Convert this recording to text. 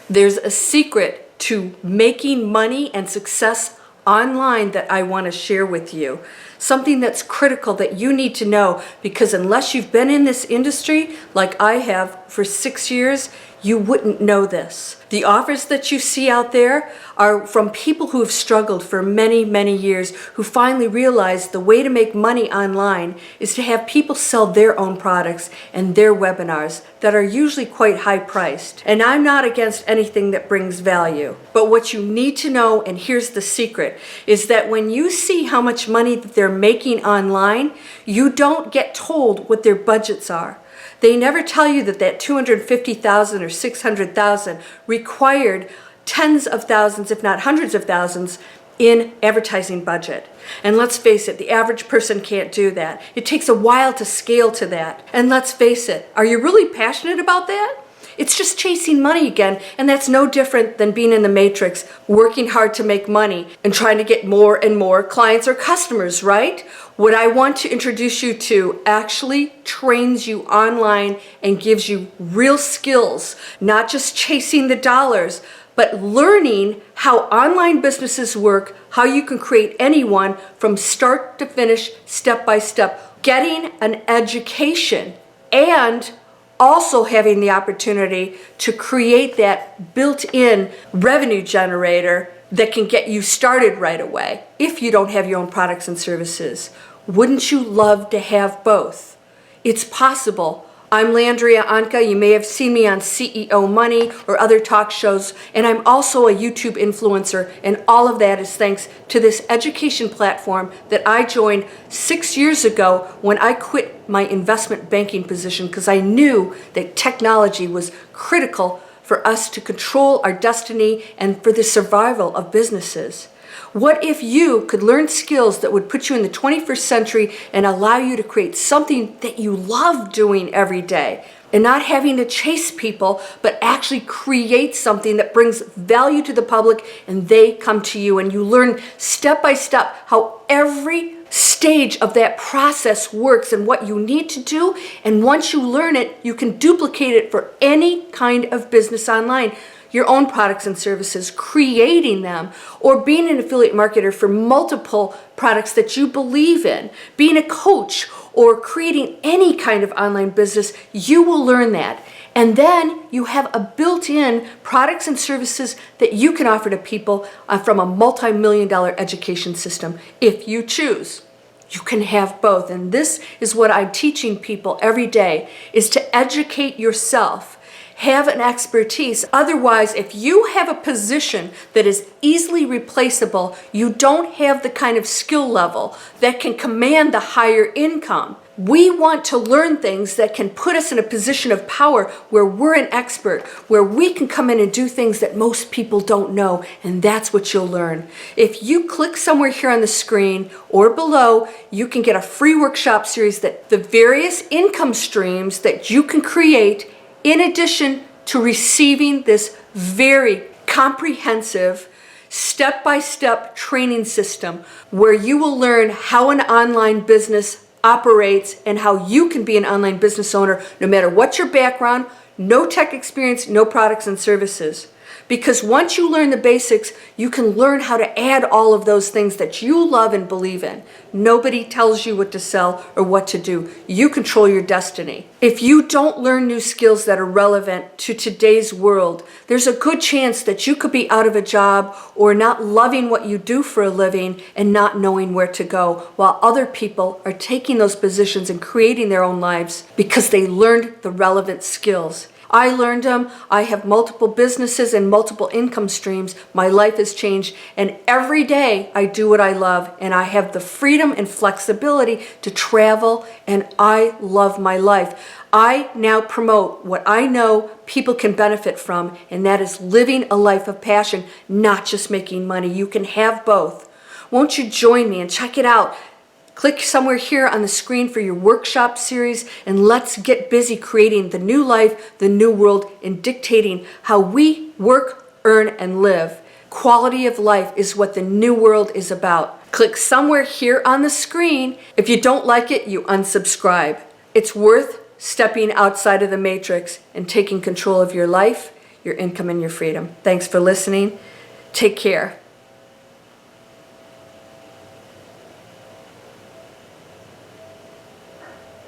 There's a secret to making money and success online that I want to share with you. Something that's critical that you need to know, because unless you've been in this industry like I have for 6 years, you wouldn't know this. The offers that you see out there are from people who have struggled for many, many years, who finally realized the way to make money online is to have people sell their own products and their webinars that are usually quite high priced. And I'm not against anything that brings value. But what you need to know, and here's the secret, is that when you see how much money that they're making online, you don't get told what their budgets are. They never tell you that that $250,000 or $600,000 required tens of thousands, if not hundreds of thousands, in advertising budget. And let's face it, the average person can't do that. It takes a while to scale to that. And let's face it, are you really passionate about that? It's just chasing money again, and that's no different than being in the matrix, working hard to make money and trying to get more and more clients or customers, right? What I want to introduce you to actually trains you online and gives you real skills, not just chasing the dollars, but learning how online businesses work, how you can create anyone from start to finish, step by step, getting an education, and also having the opportunity to create that built-in revenue generator that can get you started right away if you don't have your own products and services. Wouldn't you love to have both? It's possible. I'm Landria Anka. You may have seen me on CEO Money or other talk shows, and I'm also a YouTube influencer, and all of that is thanks to this education platform that I joined 6 years ago when I quit my investment banking position because I knew that technology was critical for us to control our destiny and for the survival of businesses. What if you could learn skills that would put you in the 21st century and allow you to create something that you love doing every day, and not having to chase people, but actually create something that brings value to the public and they come to you, and you learn step by step how every stage of that process works and what you need to do. And once you learn it, you can duplicate it for any kind of business online. Your own products and services, creating them, or being an affiliate marketer for multiple products that you believe in, being a coach, or creating any kind of online business, you will learn that. And then you have a built-in products and services that you can offer to people from a multi-million-dollar education system if you choose. You can have both. And this is what I'm teaching people every day, is to educate yourself. Have an expertise. Otherwise, if you have a position that is easily replaceable, you don't have the kind of skill level that can command the higher income. We want to learn things that can put us in a position of power where we're an expert, where we can come in and do things that most people don't know, and that's what you'll learn. If you click somewhere here on the screen or below, you can get a free workshop series that the various income streams that you can create in addition to receiving this very comprehensive step-by-step training system where you will learn how an online business operates and how you can be an online business owner no matter what your background, no tech experience, no products and services. Because once you learn the basics, you can learn how to add all of those things that you love and believe in. Nobody tells you what to sell or what to do. You control your destiny. If you don't learn new skills that are relevant to today's world, there's a good chance that you could be out of a job or not loving what you do for a living and not knowing where to go, while other people are taking those positions and creating their own lives because they learned the relevant skills. I learned them. I have multiple businesses and multiple income streams. My life has changed, and every day I do what I love, and I have the freedom and flexibility to travel, and I love my life. I now promote what I know people can benefit from, and that is living a life of passion, not just making money. You can have both. Won't you join me and check it out? Click somewhere here on the screen for your workshop series, and let's get busy creating the new life, the new world, and dictating how we work, earn, and live. Quality of life is what the new world is about. Click somewhere here on the screen. If you don't like it, you unsubscribe. It's worth stepping outside of the matrix and taking control of your life, your income and your freedom. Thanks for listening. Take care.